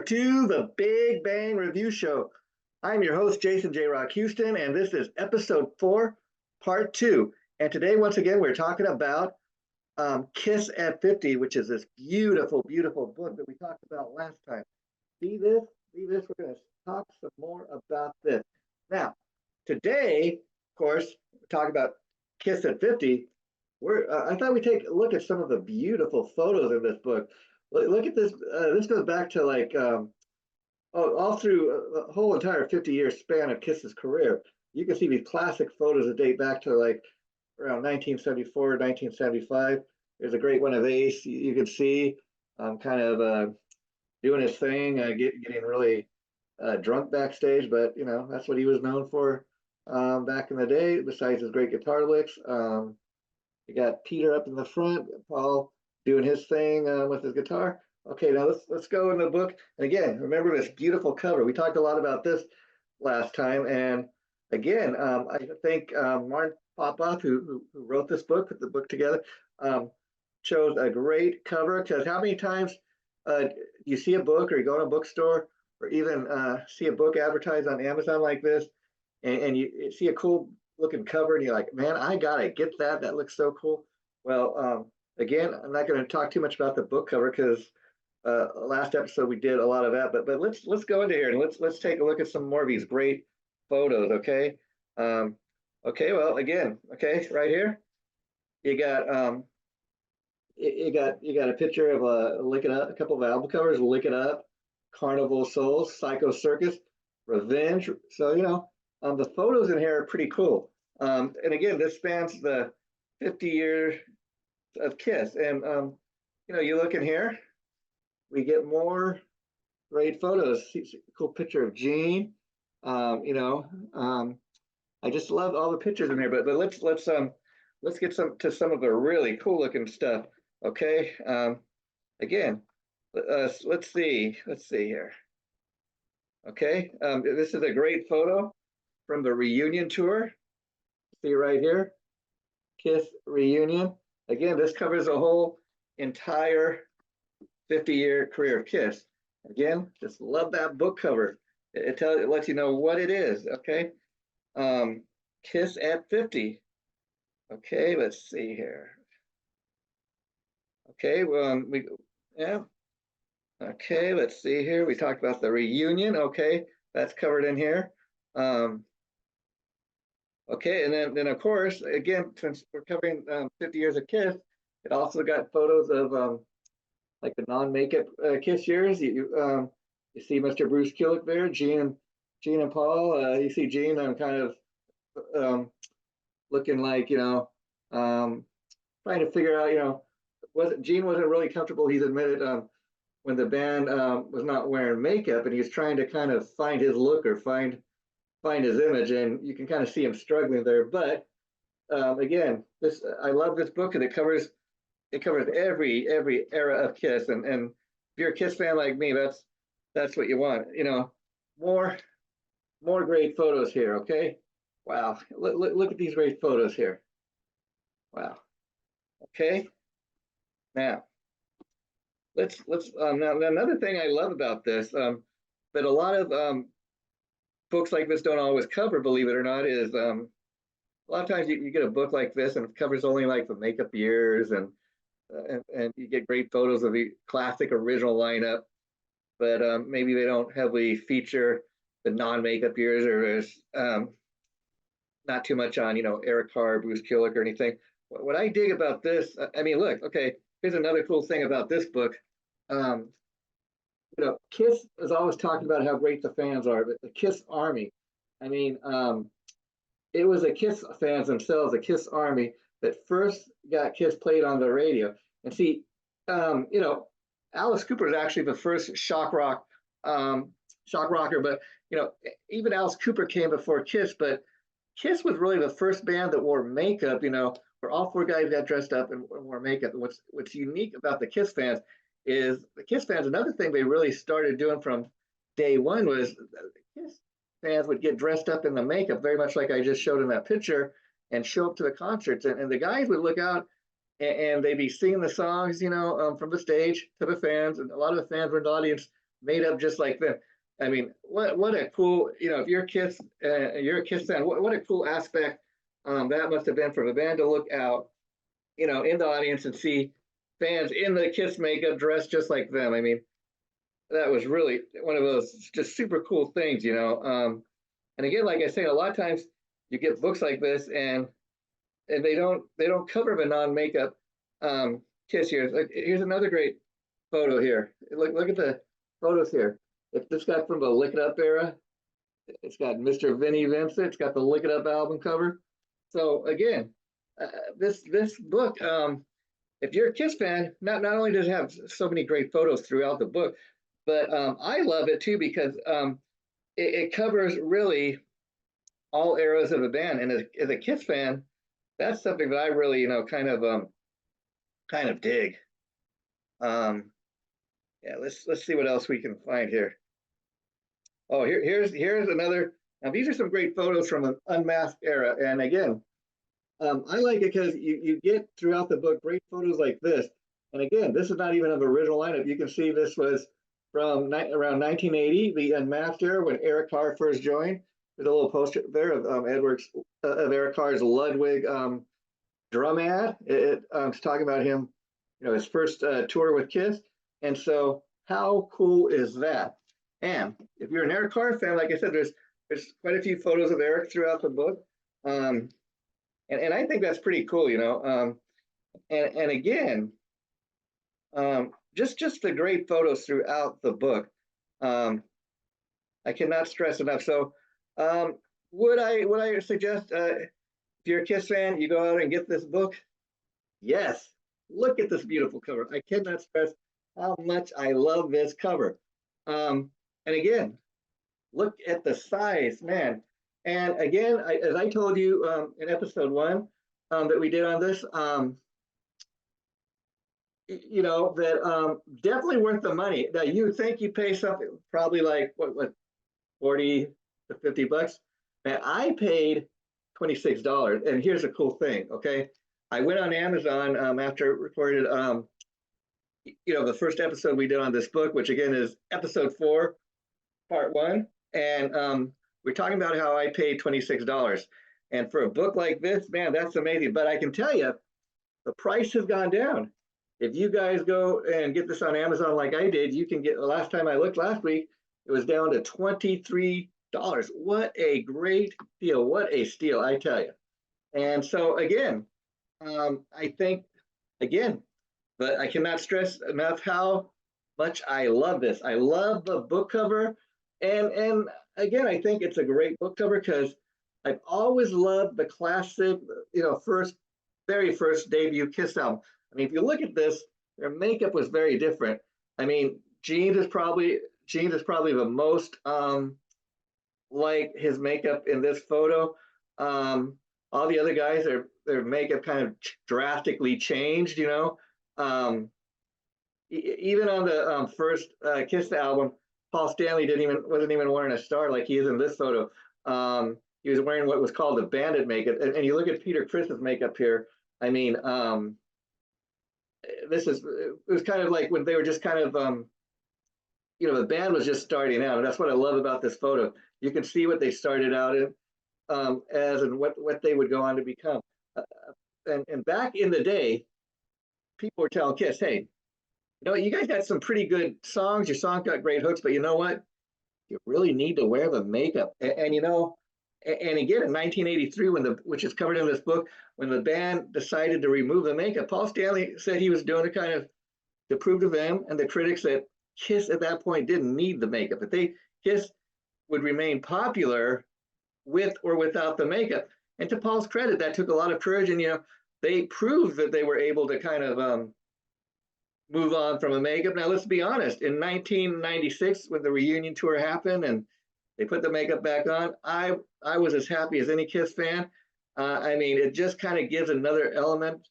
to the Big Bang Review Show. I'm your host, Jason J. Rock Houston, and this is episode 4, part 2. And today, once again, we're talking about Kiss at 50, which is this beautiful, beautiful book that we talked about last time. See this? See this? We're going to talk some more about this. Now, today, of course, we're talking about Kiss at 50. I thought we'd take a look at some of the beautiful photos in this book. Look at this. This goes back to all through the whole entire 50-year span of Kiss's career. You can see these classic photos that date back to around 1974, 1975. There's a great one of Ace. You can see doing his thing, getting really drunk backstage, but that's what he was known for back in the day. Besides his great guitar licks, you got Peter up in the front, Paul doing his thing with his guitar. Okay, now let's go in the book. And again, remember this beautiful cover. We talked a lot about this last time, and again, I think Martin Popoff, who wrote this book, put the book together, chose a great cover. Because how many times you see a book, or you go to a bookstore, or even see a book advertised on Amazon like this, and you see a cool looking cover, and you're like, man, I gotta get that. That looks so cool. Well, again, I'm not going to talk too much about the book cover because last episode we did a lot of that. But let's go into here and let's take a look at some more of these great photos. Okay. Okay. Well, again, okay, right here, you got you got a picture of Lick It Up, a couple of album covers, Lick It Up, Carnival Souls, Psycho Circus, Revenge. So the photos in here are pretty cool. And again, this spans the 50 years of Kiss. And, you look in here, we get more great photos. See a cool picture of Gene. I just love all the pictures in here, but let's get some of the really cool looking stuff. Okay. Again, let's see here. Okay. This is a great photo from the reunion tour. See right here, Kiss reunion. Again, this covers the whole entire 50-year career of Kiss. Again, just love that book cover. It lets you know what it is. Okay, Kiss at 50. Okay, let's see here. Okay, Okay, let's see here. We talked about the reunion. Okay, that's covered in here. Okay, and then of course, again, since we're covering 50 years of Kiss, it also got photos of the non-makeup Kiss years. You see Mr. Bruce Kulick there, Gene and Paul. You see Gene kind of looking like trying to figure out Gene wasn't really comfortable. He's admitted when the band was not wearing makeup, and he was trying to kind of find his look or find his image, and you can kind of see him struggling there. But again, I love this book, and it covers every era of Kiss, and if you're a Kiss fan like me, that's what you want. More great photos here. Okay, wow, look at these great photos here. Wow. Okay, now let's now another thing I love about this, that a lot of books like this don't always cover, believe it or not, is a lot of times you get a book like this and it covers only like the makeup years and you get great photos of the classic original lineup, but maybe they don't heavily feature the non-makeup years, or there's not too much on Eric Carr, Bruce Kulick, or anything. What I dig about this, I mean, look, okay, here's another cool thing about this book. Kiss is always talking about how great the fans are, but the Kiss Army, I mean, it was the Kiss fans themselves, the Kiss Army, that first got Kiss played on the radio. And see, Alice Cooper is actually the first shock rocker, but even Alice Cooper came before Kiss, but Kiss was really the first band that wore makeup, where all four guys got dressed up and wore makeup. And what's unique about the Kiss fans is the Kiss fans, another thing they really started doing from day one was the Kiss fans would get dressed up in the makeup, very much like I just showed in that picture, and show up to the concerts. And the guys would look out and they'd be singing the songs, from the stage to the fans. And a lot of the fans were in the audience made up just like them. I mean, what a cool, if you're a Kiss fan, what a cool aspect that must have been for the band to look out, in the audience and see fans in the Kiss makeup dressed just like them. I mean, that was really one of those just super cool things. And again, like I say, a lot of times you get books like this and they don't cover the non-makeup Kiss here. Like, here's another great photo here. Look at the photos here. It's this guy from the Lick It Up era. It's got Mr. Vinnie Vincent. It's got the Lick It Up album cover. So again, this book, if you're a Kiss fan, not only does it have so many great photos throughout the book, but I love it too because it covers really all eras of the band. And as a Kiss fan, that's something that I really, kind of dig. Yeah, let's see what else we can find here. Oh, here's another. Now these are some great photos from an unmasked era, and again, I like it because you get throughout the book great photos like this. And again, this is not even of the original lineup. You can see this was from around 1980, the unmasked era when Eric Carr first joined. There's a little poster there of Eric Carr's Ludwig drum ad. It's talking about him, his first tour with Kiss. And so, how cool is that? And if you're an Eric Carr fan, like I said, there's quite a few photos of Eric throughout the book. And I think that's pretty cool. And again, just the great photos throughout the book. I cannot stress enough. So, would I suggest if you're a Kiss fan, you go out and get this book? Yes. Look at this beautiful cover. I cannot stress how much I love this cover. And again, look at the size, man. And again, as I told you in episode 1 that we did on this, that definitely worth the money. Now you think you pay something probably like what 40 to 50 bucks. Man, I paid $26. And here's a cool thing, okay? I went on Amazon after I recorded the first episode we did on this book, which again is episode 4, part 1. And we're talking about how I paid $26. And for a book like this, man, that's amazing. But I can tell you, the price has gone down. If you guys go and get this on Amazon like I did, you can get, the last time I looked last week, it was down to $23. What a great deal. What a steal, I tell you. And so again, I think, again, but I cannot stress enough how much I love this. I love the book cover. And again, I think it's a great book cover because I've always loved the classic, very first debut Kiss album. I mean, if you look at this, their makeup was very different. I mean, Gene is probably the most like his makeup in this photo. All the other guys, their makeup kind of drastically changed. Even on the first Kiss album, Paul Stanley wasn't even wearing a star like he is in this photo. He was wearing what was called the bandit makeup. And you look at Peter Criss's makeup here. I mean, it was kind of like when they were just kind of, the band was just starting out. And that's what I love about this photo. You can see what they started out in as and what they would go on to become. And back in the day, people were telling Kiss, hey, you guys got some pretty good songs. Your song got great hooks, but you know what? You really need to wear the makeup. And again, in 1983, which is covered in this book, when the band decided to remove the makeup, Paul Stanley said he was doing it kind of to prove to them and the critics that Kiss at that point didn't need the makeup. That Kiss would remain popular with or without the makeup. And to Paul's credit, that took a lot of courage. And they proved that they were able to kind of move on from the makeup. Now, let's be honest. In 1996, when the reunion tour happened and they put the makeup back on, I was as happy as any Kiss fan. I mean, it just kind of gives another element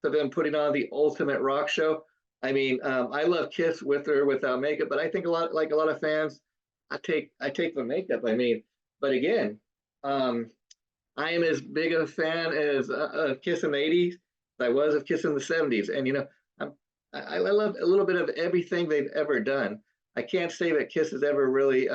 to them putting on the ultimate rock show. I mean, I love Kiss with or without makeup, but I think a lot of fans, I take the makeup. I mean, but again, I am as big of a fan as of Kiss in the 80s as I was of Kiss in the 70s. And I love a little bit of everything they've ever done. I can't say that Kiss has ever really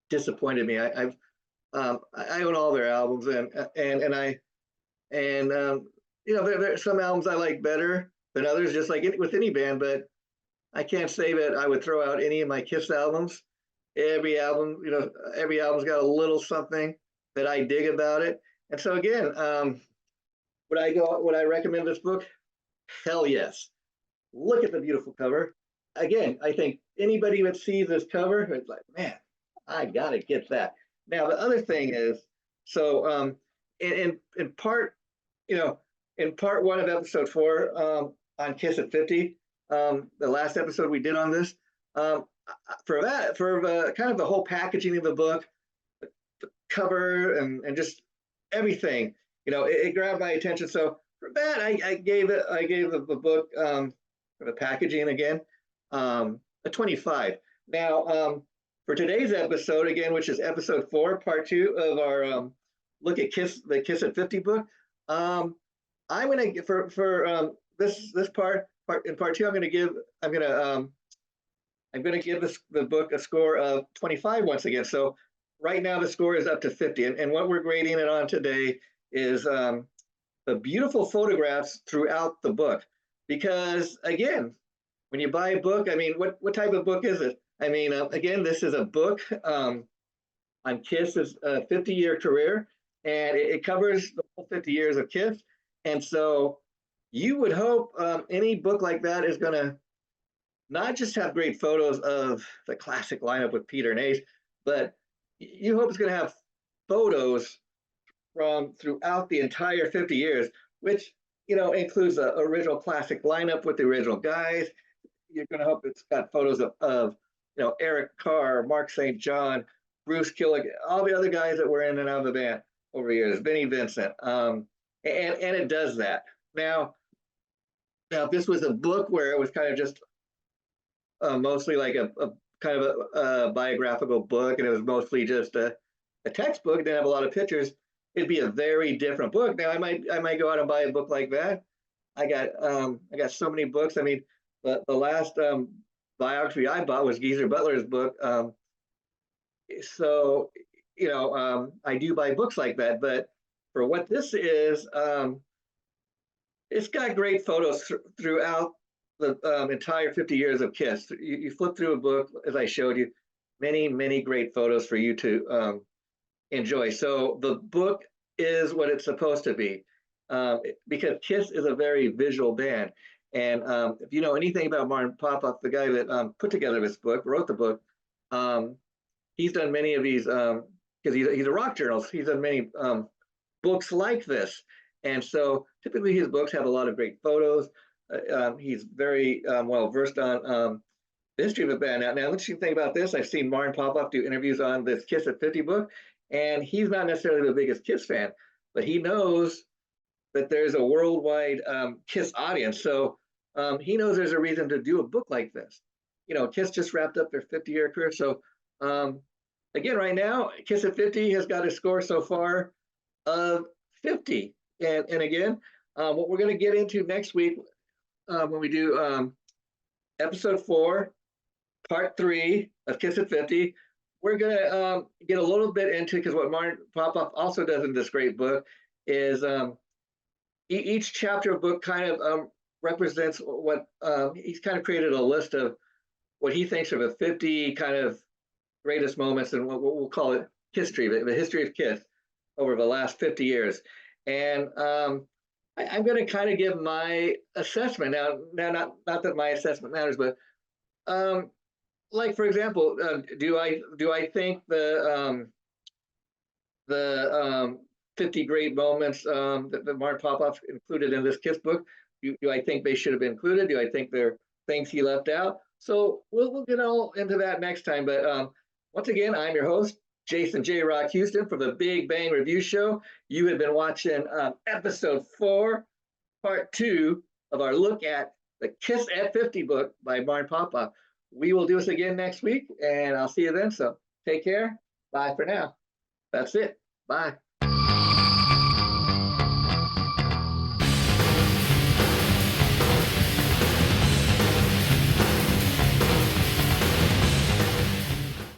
disappointed me. I own all their albums, and I and you know, there are some albums I like better than others, just like with any band. But I can't say that I would throw out any of my Kiss albums. Every album, you know, every album's got a little something that I dig about it. And so again, would I recommend this book? Hell yes. Look at the beautiful cover. Again, I think anybody that sees this cover, it's like, man, I gotta get that. Now the other thing is, so in part, you know, in part one of episode 4 on Kiss at 50, the last episode we did on this, for kind of the whole packaging of the book, the cover and just everything, you know, it grabbed my attention. So for that, I gave the book, for the packaging again, a 25. Now, for today's episode again, which is episode 4, part 2 of our look at the Kiss at 50 book, I'm gonna for this part in part 2, I'm gonna give the book a score of 25 once again. So right now the score is up to 50, and what we're grading it on today is the beautiful photographs throughout the book. Because again, when you buy a book, I mean, what type of book is it? I mean, again, this is a book on Kiss's 50-year career, and it covers the whole 50 years of Kiss. And so you would hope any book like that is going to not just have great photos of the classic lineup with Peter and Ace, but you hope it's going to have photos from throughout the entire 50 years, which, you know, includes the original classic lineup with the original guys. You're going to hope it's got photos of you know, Eric Carr, Mark St. John, Bruce Kulick, all the other guys that were in and out of the band over the years, Vinnie Vincent, and it does that. Now, if this was a book where it was kind of just mostly like a kind of a biographical book, and it was mostly just a textbook, it didn't have a lot of pictures, it'd be a very different book. Now, I might go out and buy a book like that. I got so many books. I mean, the last biography I bought was Geezer Butler's book. So, you know, I do buy books like that, but for what this is, it's got great photos throughout the entire 50 years of Kiss. You flip through a book, as I showed you, many great photos for you to enjoy. So the book is what it's supposed to be, because Kiss is a very visual band. And if you know anything about Martin Popoff, the guy that put together this book, wrote the book, he's done many of these, because he's a rock journalist, he's done many books like this. And so typically his books have a lot of great photos. He's very well versed on the history of the band. Now, let's think about this. I've seen Martin Popoff do interviews on this Kiss at 50 book, and he's not necessarily the biggest Kiss fan, but he knows that there's a worldwide Kiss audience. So he knows there's a reason to do a book like this. You know, Kiss just wrapped up their 50-year career. So again, right now, Kiss at 50 has got a score so far of 50. And again, what we're going to get into next week when we do episode 4, part 3 of Kiss at 50, we're going to get a little bit into, because what Martin Popoff also does in this great book is each chapter of book kind of represents what he's kind of created a list of what he thinks are the 50 kind of greatest moments and what we'll call it history, the history of Kiss over the last 50 years. And I'm going to kind of give my assessment now. Not that my assessment matters, but like for example, do I think the 50 great moments that Martin Popoff included in this Kiss book, do I think they should have been included? Do I think there are things he left out? So we'll get all into that next time. But once again, I'm your host, Jason J. Rock Houston, from the Big Bang Review Show. You have been watching episode 4, part 2 of our look at the Kiss at 50 book by Martin Popoff. We will do this again next week, and I'll see you then. So take care. Bye for now. That's it. Bye.